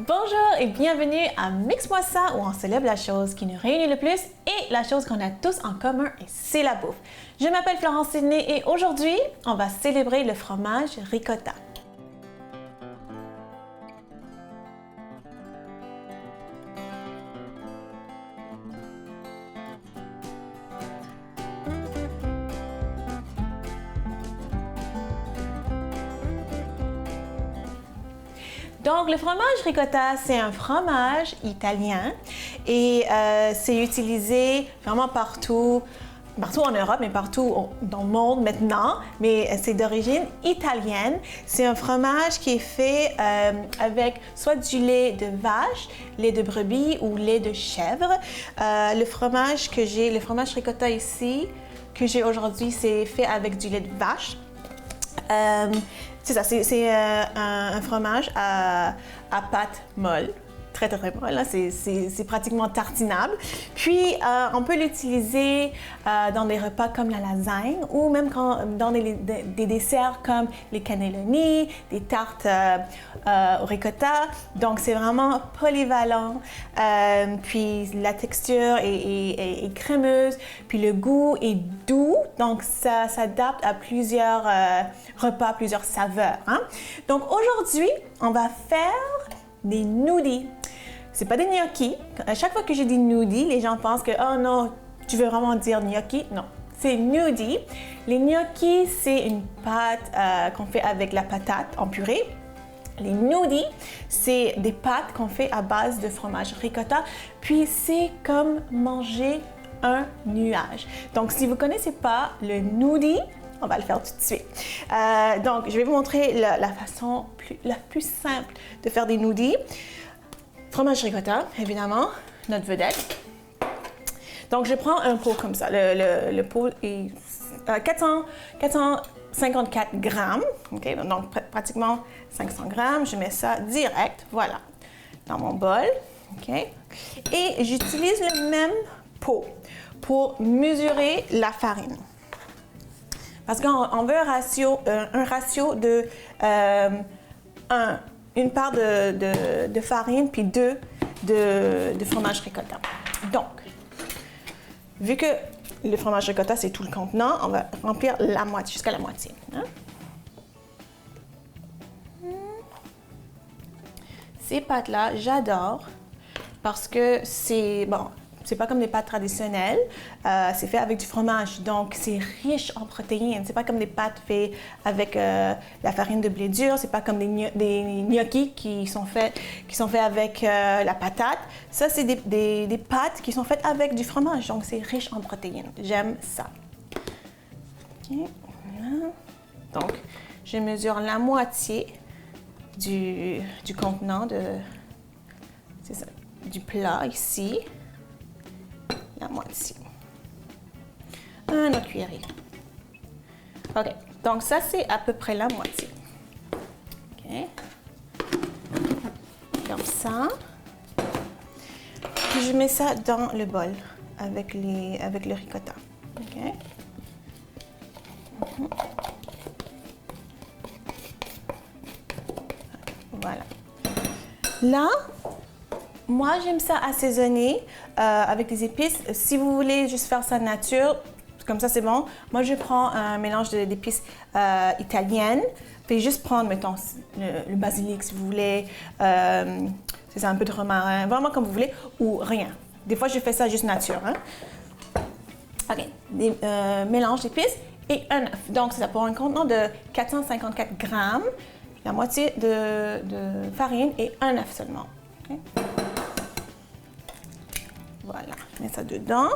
Bonjour et bienvenue à Mix-moi ça où on célèbre la chose qui nous réunit le plus et la chose qu'on a tous en commun et c'est la bouffe. Je m'appelle Florence Sidney et aujourd'hui, on va célébrer le fromage ricotta. Donc, le fromage ricotta, c'est un fromage italien et c'est utilisé vraiment partout en Europe, mais partout dans le monde maintenant, mais c'est d'origine italienne. C'est un fromage qui est fait avec soit du lait de vache, lait de brebis ou lait de chèvre. Le fromage ricotta ici, que j'ai aujourd'hui, c'est fait avec du lait de vache. C'est ça, c'est un fromage à pâte molle, très molle, c'est pratiquement tartinable. Puis, on peut l'utiliser dans des repas comme la lasagne ou même dans des desserts comme les cannelloni, des tartes au ricotta. Donc, c'est vraiment polyvalent. Puis, la texture est crémeuse, puis le goût est doux. Donc, ça s'adapte à plusieurs repas, plusieurs saveurs. Hein? Donc, aujourd'hui, on va faire des noodles. C'est pas des gnocchis. À chaque fois que je dis noodles, les gens pensent que « Oh non, tu veux vraiment dire gnocchi ?» Non, c'est noodles. Les gnocchis, c'est une pâte qu'on fait avec la patate en purée. Les noodles, c'est des pâtes qu'on fait à base de fromage ricotta. Puis, c'est comme manger un nuage. Donc, si vous ne connaissez pas le noodle, on va le faire tout de suite. Donc, je vais vous montrer la façon la plus simple de faire des noodles. Fromage ricotta, évidemment, notre vedette. Donc, je prends un pot comme ça. Le pot est 454 grammes, okay? Donc pratiquement 500 grammes. Je mets ça direct, voilà, dans mon bol. Okay? Et j'utilise le même pot pour mesurer la farine. Parce qu'on veut un ratio de une part de farine puis 2 de fromage ricotta. Donc, vu que le fromage ricotta, c'est tout le contenant, on va remplir la moitié, jusqu'à la moitié. Hein? Ces pâtes-là, j'adore parce que c'est pas comme des pâtes traditionnelles, c'est fait avec du fromage, donc c'est riche en protéines. C'est pas comme des pâtes faites avec la farine de blé dur, c'est pas comme des gnocchis qui sont faits avec la patate. Ça, c'est des pâtes qui sont faites avec du fromage, donc c'est riche en protéines. J'aime ça. Okay. Voilà. Donc, je mesure la moitié du contenant du plat ici. La moitié. Un autre cuillerée. OK. Donc, ça, c'est à peu près la moitié. OK. Comme ça. Puis, je mets ça dans le bol avec le ricotta. OK. Voilà. Là, moi, j'aime ça assaisonner avec des épices. Si vous voulez juste faire ça nature, comme ça, c'est bon. Moi, je prends un mélange d'épices italiennes. Puis juste prendre, mettons, le basilic, si vous voulez. C'est ça, un peu de romarin, vraiment comme vous voulez, ou rien. Des fois, je fais ça juste nature. Hein? OK. Des mélanges d'épices et un œuf. Donc, c'est ça pour un contenant de 454 grammes, la moitié de farine et un œuf seulement. Okay? Voilà, je mets ça dedans.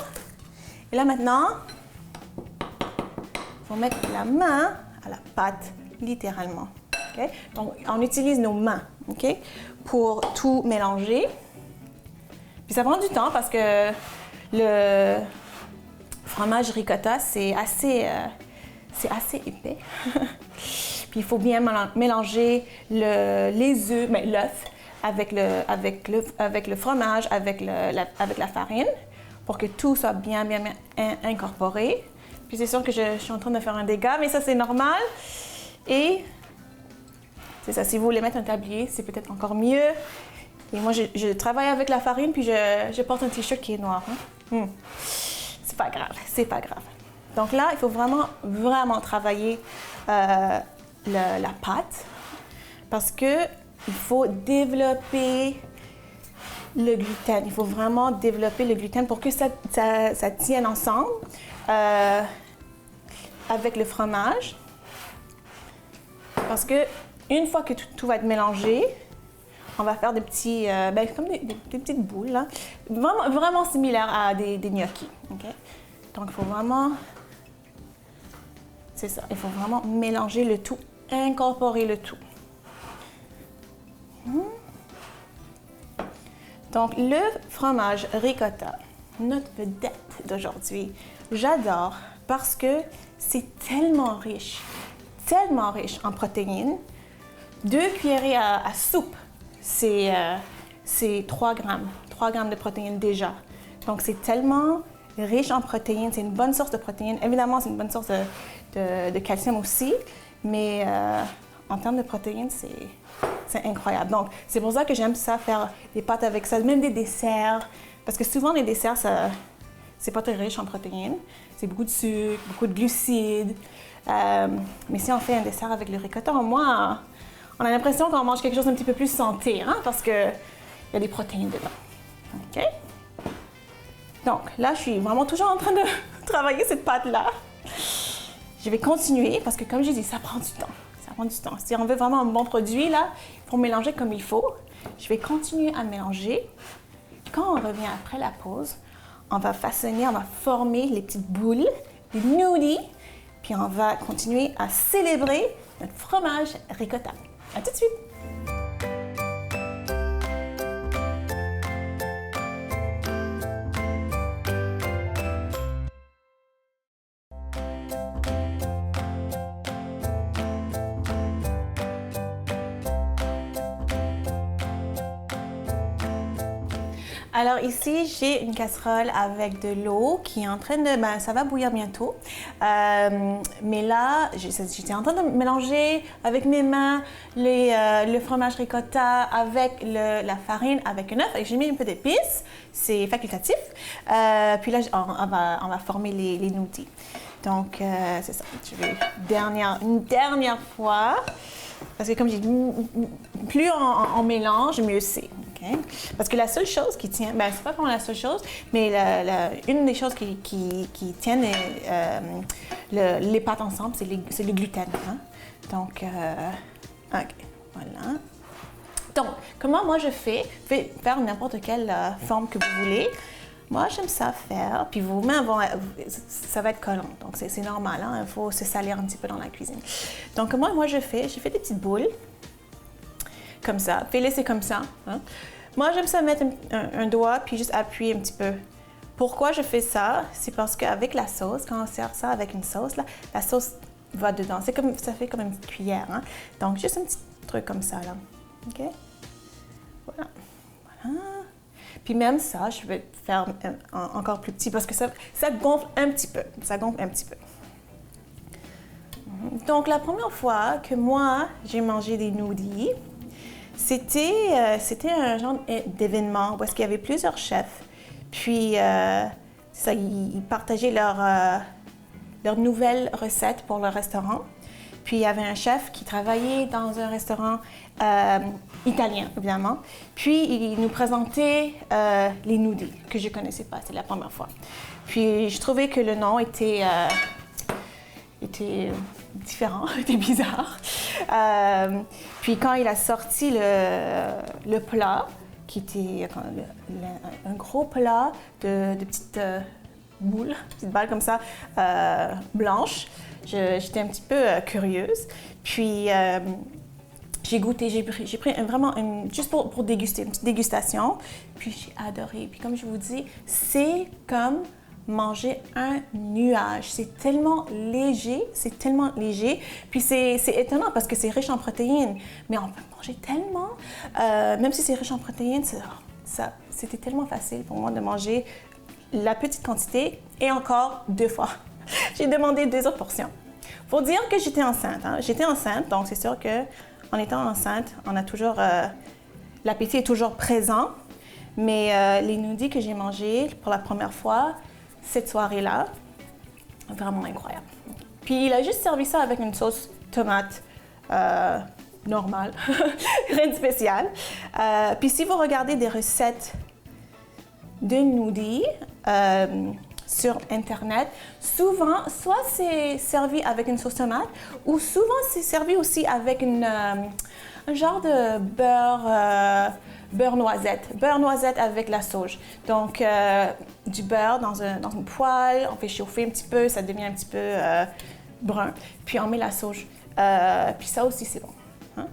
Et là maintenant, il faut mettre la main à la pâte, littéralement. Okay? Donc, on utilise nos mains, okay, pour tout mélanger. Puis ça prend du temps parce que le fromage ricotta, c'est assez épais. Puis il faut bien mélanger les œufs, mais l'œuf, avec le fromage, avec la farine, pour que tout soit bien incorporé. Puis c'est sûr que je suis en train de faire un dégât, mais ça c'est normal. Et c'est ça, si vous voulez mettre un tablier, c'est peut-être encore mieux. Et moi, je travaille avec la farine, puis je porte un t-shirt qui est noir. Hein? C'est pas grave, c'est pas grave. Donc là, il faut vraiment, vraiment travailler la pâte parce que il faut développer le gluten. Il faut vraiment développer le gluten pour que ça tienne ensemble avec le fromage. Parce que une fois que tout va être mélangé, on va faire des petits, comme des petites boules, là. Vraiment, vraiment similaires à des gnocchis. Okay? Donc, il faut vraiment, c'est ça, il faut vraiment mélanger le tout, incorporer le tout. Donc, le fromage ricotta, notre vedette d'aujourd'hui, j'adore parce que c'est tellement riche en protéines. 2 cuillerées à soupe, c'est 3 grammes de protéines déjà. Donc, c'est tellement riche en protéines, c'est une bonne source de protéines. Évidemment, c'est une bonne source de calcium aussi, mais en termes de protéines, c'est incroyable. Donc, c'est pour ça que j'aime ça, faire des pâtes avec ça, même des desserts. Parce que souvent, les desserts, c'est pas très riche en protéines. C'est beaucoup de sucre, beaucoup de glucides. Mais si on fait un dessert avec le ricotta, au moins, on a l'impression qu'on mange quelque chose d'un petit peu plus santé, hein, parce qu'il y a des protéines dedans. OK? Donc, là, je suis vraiment toujours en train de travailler cette pâte-là. Je vais continuer parce que, comme je dis, ça prend du temps. Ça prend du temps. Si on veut vraiment un bon produit, là, il faut mélanger comme il faut. Je vais continuer à mélanger. Quand on revient après la pause, on va façonner, on va former les petites boules, les noodles, puis on va continuer à célébrer notre fromage ricotta. À tout de suite! Alors ici, j'ai une casserole avec de l'eau qui est en train de... ça va bouillir bientôt. Mais là, j'étais en train de mélanger avec mes mains le fromage ricotta avec la farine, avec un œuf. J'ai mis un peu d'épices, c'est facultatif. Puis là, on va former les noodles. Donc, c'est ça. Je vais une dernière fois. Parce que comme j'ai dit, plus on mélange, mieux c'est. Okay? Parce que la seule chose qui tient, c'est pas vraiment la seule chose, mais une des choses qui tiennent les pâtes ensemble, c'est le gluten. Hein? Donc, OK, voilà. Donc, comment moi je fais? Vous pouvez faire n'importe quelle forme que vous voulez. Moi, j'aime ça faire, puis vos mains ça va être collant, donc c'est normal, hein? Il faut se salir un petit peu dans la cuisine. Donc, moi je fais des petites boules, comme ça, fais-les, c'est comme ça. Hein? Moi, j'aime ça mettre un doigt, puis juste appuyer un petit peu. Pourquoi je fais ça? C'est parce qu'avec la sauce, quand on sert ça avec une sauce, là, la sauce va dedans, ça fait comme une petite cuillère, hein? Donc, juste un petit truc comme ça, là, OK? Voilà. Puis même ça, je vais faire encore plus petit parce que ça gonfle un petit peu. Ça gonfle un petit peu. Donc, la première fois que moi, j'ai mangé des noodles, c'était un genre d'événement où il y avait plusieurs chefs. Puis, ils partageaient leurs nouvelles recettes pour le restaurant. Puis, il y avait un chef qui travaillait dans un restaurant italien, évidemment. Puis, il nous présentait les noodles, que je ne connaissais pas, c'est la première fois. Puis, je trouvais que le nom était différent, était bizarre. Puis, quand il a sorti le plat, qui était un gros plat de petites boules, petites balles comme ça, blanches, j'étais un petit peu curieuse. Puis, j'ai goûté, j'ai pris vraiment juste pour déguster, une petite dégustation. Puis, j'ai adoré. Puis, comme je vous dis, c'est comme manger un nuage. C'est tellement léger, Puis, c'est étonnant parce que c'est riche en protéines. Mais on peut manger tellement. Même si c'est riche en protéines, c'était tellement facile pour moi de manger la petite quantité et encore 2 fois. J'ai demandé 2 autres portions. Faut dire que j'étais enceinte. Hein? J'étais enceinte, donc c'est sûr qu'en étant enceinte, on a toujours l'appétit est toujours présent. Mais les noodles que j'ai mangés pour la première fois, cette soirée-là, vraiment incroyable. Puis il a juste servi ça avec une sauce tomate normale, rien de spécial. Puis si vous regardez des recettes de noodles sur Internet, souvent, soit c'est servi avec une sauce tomate, ou souvent c'est servi aussi avec un genre de beurre noisette avec la sauge. Donc, du beurre dans une poêle, on fait chauffer un petit peu, ça devient un petit peu brun, puis on met la sauge. Puis ça aussi, c'est bon. Hein?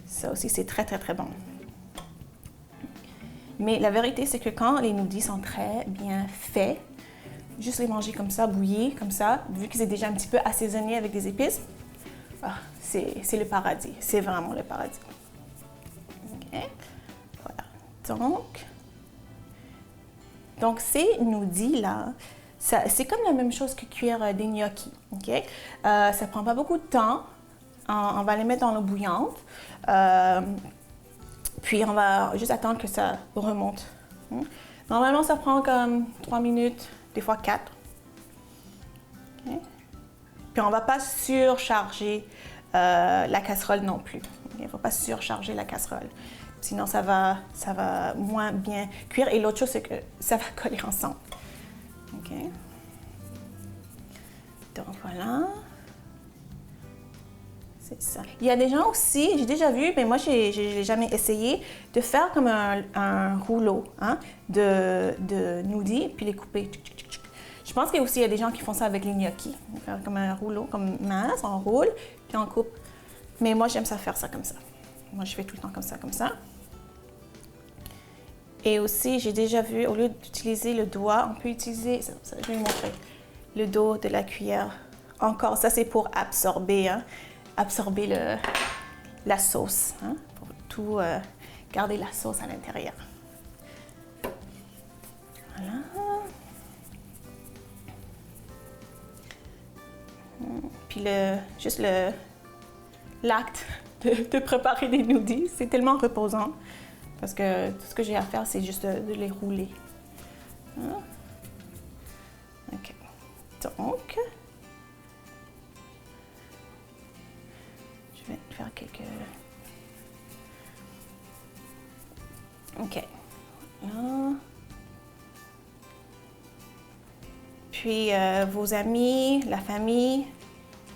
Ça aussi, c'est très, très, très bon. Mais la vérité, c'est que quand les noodles sont très bien faits, juste les manger comme ça, bouillis, comme ça, vu que c'est déjà un petit peu assaisonné avec des épices, c'est le paradis. C'est vraiment le paradis. OK. Donc ces noodles-là, c'est comme la même chose que cuire des gnocchis. Okay? Ça ne prend pas beaucoup de temps. On va les mettre dans l'eau bouillante. Puis on va juste attendre que ça remonte. Normalement, ça prend comme 3 minutes, des fois 4. Okay? Puis on ne va pas surcharger la casserole non plus. Il ne faut pas surcharger la casserole. Sinon, ça va moins bien cuire. Et l'autre chose, c'est que ça va coller ensemble. OK. Donc, voilà. C'est ça. Il y a des gens aussi, j'ai déjà vu, mais moi, je n'ai jamais essayé, de faire comme un rouleau de noodles, puis les couper. Je pense qu'il y a des gens qui font ça avec les gnocchis. Faire comme un rouleau, comme mince, on roule, puis on coupe. Mais moi, j'aime ça faire ça comme ça. Moi, je fais tout le temps comme ça, comme ça. Et aussi, j'ai déjà vu, au lieu d'utiliser le doigt, on peut utiliser, ça, je vais vous montrer, le dos de la cuillère. Encore, ça c'est pour absorber, absorber la sauce, pour tout garder la sauce à l'intérieur. Voilà. Puis juste l'acte de préparer des noodles, c'est tellement reposant. Parce que tout ce que j'ai à faire, c'est juste de les rouler. OK. Donc, je vais faire quelques... OK. Voilà. Puis, vos amis, la famille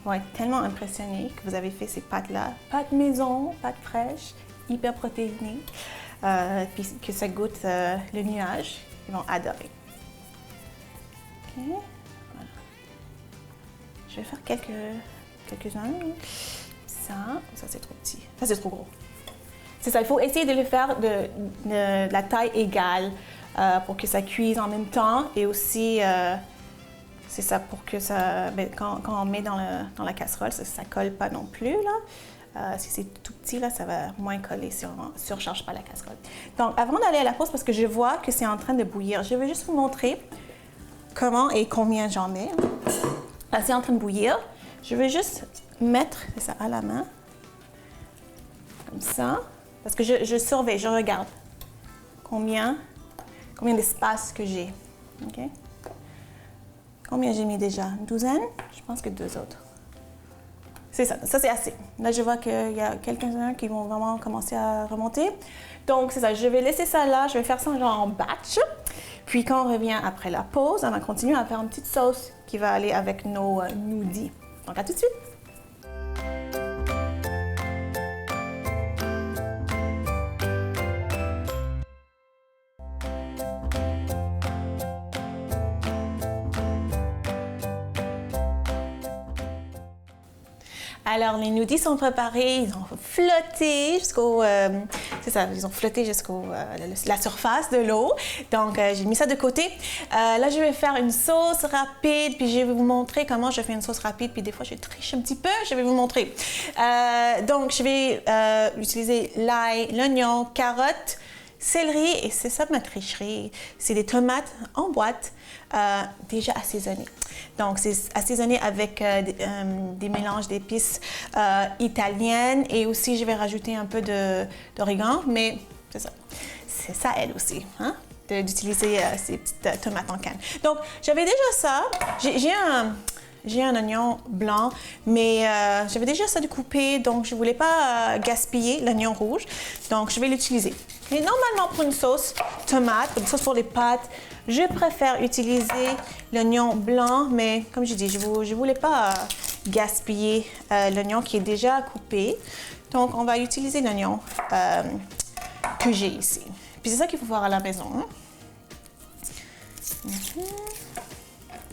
vont être tellement impressionnés que vous avez fait ces pâtes-là. Pâtes maison, pâtes fraîches, hyper protéinées. Puis que ça goûte le nuage, ils vont adorer. OK, voilà. Je vais faire quelques-uns. Ça c'est trop petit. Ça c'est trop gros. C'est ça, il faut essayer de le faire de la taille égale pour que ça cuise en même temps et aussi c'est ça pour que ça, quand on met dans la casserole, ça ne colle pas non plus là. Si c'est tout petit, là, ça va moins coller si on ne surcharge pas la casserole. Donc, avant d'aller à la pause, parce que je vois que c'est en train de bouillir, je vais juste vous montrer comment et combien j'en mets. Là, c'est en train de bouillir. Je vais juste mettre ça à la main, comme ça, parce que je surveille, je regarde combien d'espace que j'ai. OK? Combien j'ai mis déjà? Une douzaine? Je pense que 2 autres. C'est ça c'est assez. Là, je vois qu'il y a quelques-uns qui vont vraiment commencer à remonter. Donc, c'est ça, je vais laisser ça là, je vais faire ça genre en batch. Puis, quand on revient après la pause, on va continuer à faire une petite sauce qui va aller avec nos noodles. Donc, à tout de suite! Alors, les noodles sont préparés, ils ont flotté jusqu'au... c'est ça, ils ont flotté jusqu'au la surface de l'eau. Donc, j'ai mis ça de côté. Là, je vais faire une sauce rapide, puis je vais vous montrer comment je fais une sauce rapide. Puis des fois, je triche un petit peu, je vais vous montrer. Donc, je vais utiliser l'ail, l'oignon, carotte, céleri, et c'est ça ma tricherie, c'est des tomates en boîte déjà assaisonnées. Donc, c'est assaisonné avec des mélanges d'épices italiennes, et aussi je vais rajouter un peu d'origan, mais c'est ça. Ça aide aussi, hein, d'utiliser ces petites tomates en canne. Donc, j'avais déjà ça. J'ai un oignon blanc, mais j'avais déjà ça de coupé, donc je ne voulais pas gaspiller l'oignon rouge. Donc, je vais l'utiliser. Et normalement, pour une sauce tomate, une sauce pour les pâtes, je préfère utiliser l'oignon blanc, mais comme je dis, je ne voulais pas gaspiller l'oignon qui est déjà coupé. Donc, on va utiliser l'oignon que j'ai ici. Puis c'est ça qu'il faut faire à la maison. Hein?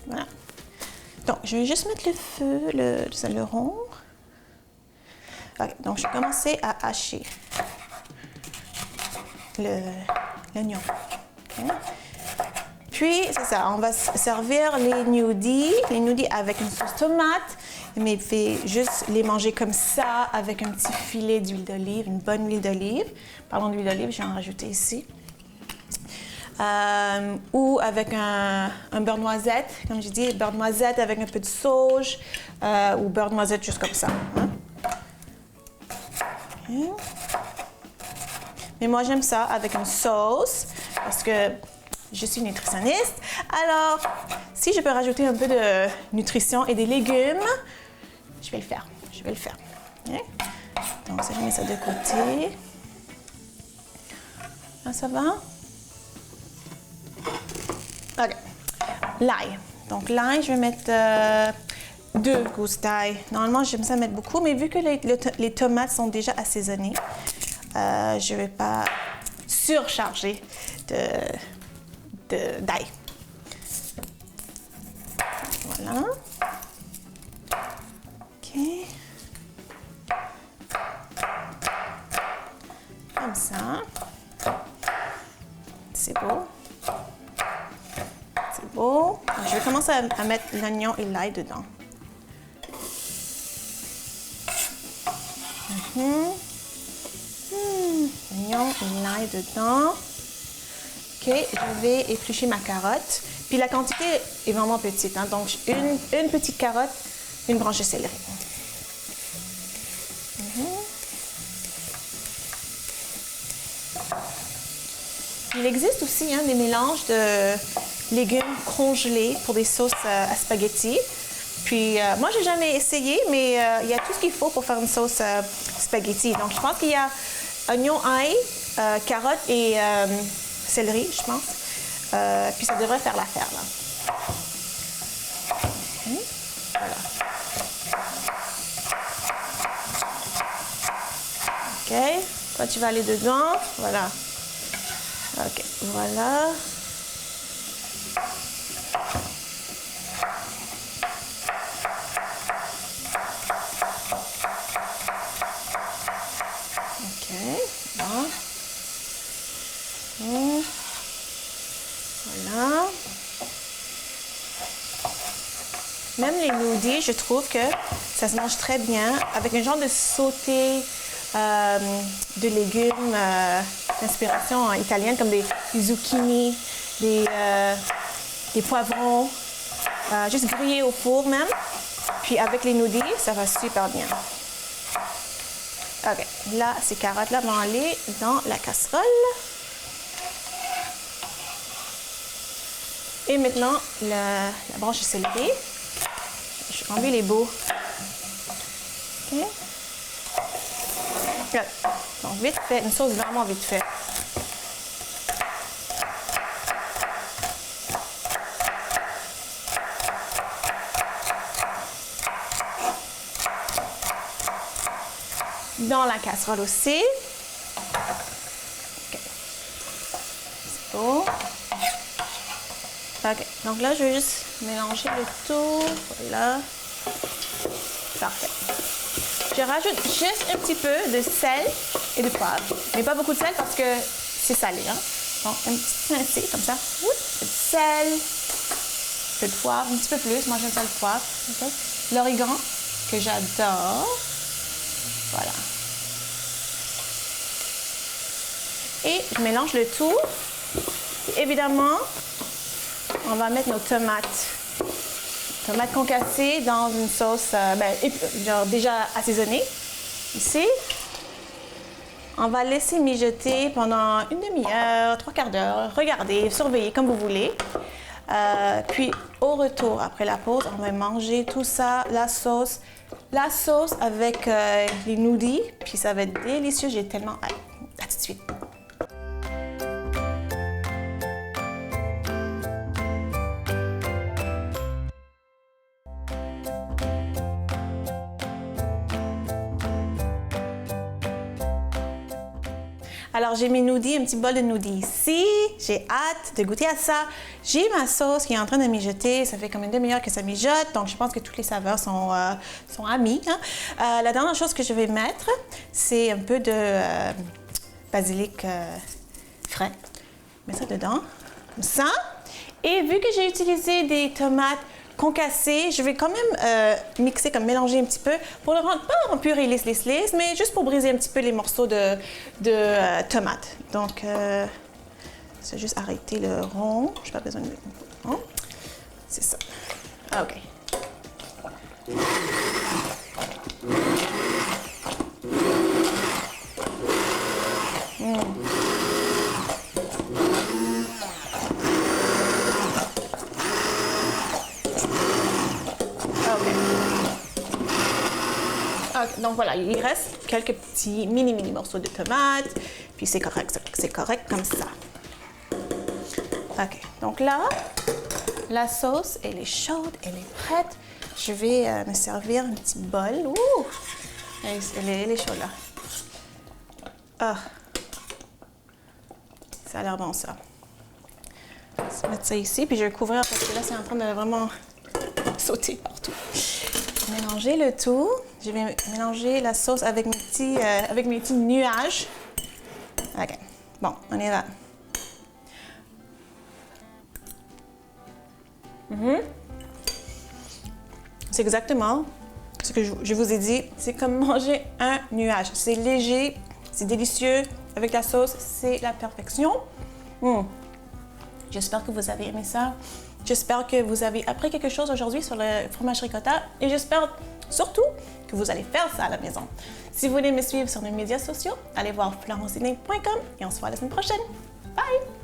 Voilà. Donc, je vais juste mettre le feu, le rond. Okay, donc, je vais commencer à hacher l'oignon. Okay. Puis, c'est ça, on va servir les gnocchis avec une sauce tomate, mais juste les manger comme ça, avec un petit filet d'huile d'olive, une bonne huile d'olive. Parlons d'huile d'olive, je vais en rajouter ici. Ou avec un beurre noisette, comme je dis, beurre noisette avec un peu de sauge, ou beurre noisette juste comme ça. Hein? Okay. Mais moi, j'aime ça avec une sauce, parce que je suis nutritionniste. Alors, si je peux rajouter un peu de nutrition et des légumes, je vais le faire. Okay? Donc, ça, je mets ça de côté. Là, ça va? OK. L'ail. Donc, l'ail, je vais mettre 2 gousses d'ail. Normalement, j'aime ça mettre beaucoup, mais vu que les tomates sont déjà assaisonnées, je ne vais pas surcharger d'ail. Voilà. OK. Comme ça. C'est beau. C'est beau. Je vais commencer à mettre l'oignon et l'ail dedans. L'oignon et l'ail dedans. OK, je vais éplucher ma carotte. Puis la quantité est vraiment petite, hein? Donc une petite carotte, une branche de céleri. Il existe aussi des mélanges de légumes congelés pour des sauces à spaghetti. Puis moi, j'ai jamais essayé, mais il y a tout ce qu'il faut pour faire une sauce spaghetti. Donc, je pense qu'il y a oignon, ail, carotte et céleri, je pense. Puis ça devrait faire l'affaire, là. Voilà. OK. Toi, tu vas aller dedans. Voilà. OK. Voilà. OK. Bon. Voilà. Même les noudis, je trouve que ça se mange très bien avec un genre de sauté de légumes d'inspiration italienne, comme des zucchini, des poivrons, juste grillés au four même. Puis avec les noudis, ça va super bien. OK, là, ces carottes-là vont aller dans la casserole. Et maintenant, la branche de céleri. Je vais enlever les bouts. OK. Donc, vite fait, une sauce vraiment vite fait. Dans la casserole aussi. OK. C'est beau. OK. Donc là, je vais juste mélanger le tout. Voilà. Parfait. Je rajoute juste un petit peu de sel et de poivre. Mais pas beaucoup de sel parce que c'est salé. Hein? Donc, un petit pincé comme ça. Un peu de sel, un peu de poivre, un petit peu plus. Moi, j'aime ça le poivre. Okay. L'origan, que j'adore. Voilà. Et je mélange le tout. Évidemment, on va mettre nos tomates. Tomates concassées dans une sauce genre déjà assaisonnée. Ici. On va laisser mijoter pendant une demi-heure, 3/4 d'heure. Regardez, surveillez comme vous voulez. Puis au retour, après la pause, on va manger tout ça, la sauce avec les noudis. Puis ça va être délicieux, j'ai tellement hâte. À tout de suite. Alors, j'ai mes noudis, un petit bol de noudis ici. J'ai hâte de goûter à ça. J'ai ma sauce qui est en train de mijoter. Ça fait comme une demi-heure que ça mijote, donc je pense que toutes les saveurs sont amies. Hein. La dernière chose que je vais mettre, c'est un peu de basilic frais. Je mets ça dedans, comme ça. Et vu que j'ai utilisé des tomates concassées, je vais quand même mixer, comme mélanger un petit peu pour le rendre pas en purée lisse, mais juste pour briser un petit peu les morceaux de tomates. Donc, c'est juste arrêter le rond. Je n'ai pas besoin de rond. C'est ça. Ah, OK. Donc voilà, il reste quelques petits mini morceaux de tomates, puis c'est correct comme ça. OK, donc là, la sauce, elle est chaude, elle est prête. Je vais me servir un petit bol. Ouh! Elle est chaude là. Ah! Ça a l'air bon ça. Je vais mettre ça ici, puis je vais couvrir parce que là, c'est en train de vraiment sauter partout. Mélanger le tout. Je vais mélanger la sauce avec mes petits nuages. OK. Bon, on y va. C'est exactement ce que je vous ai dit. C'est comme manger un nuage. C'est léger, c'est délicieux. Avec la sauce, c'est la perfection. J'espère que vous avez aimé ça. J'espère que vous avez appris quelque chose aujourd'hui sur le fromage ricotta et j'espère surtout que vous allez faire ça à la maison. Si vous voulez me suivre sur mes médias sociaux, allez voir florencedin.com et on se voit la semaine prochaine. Bye!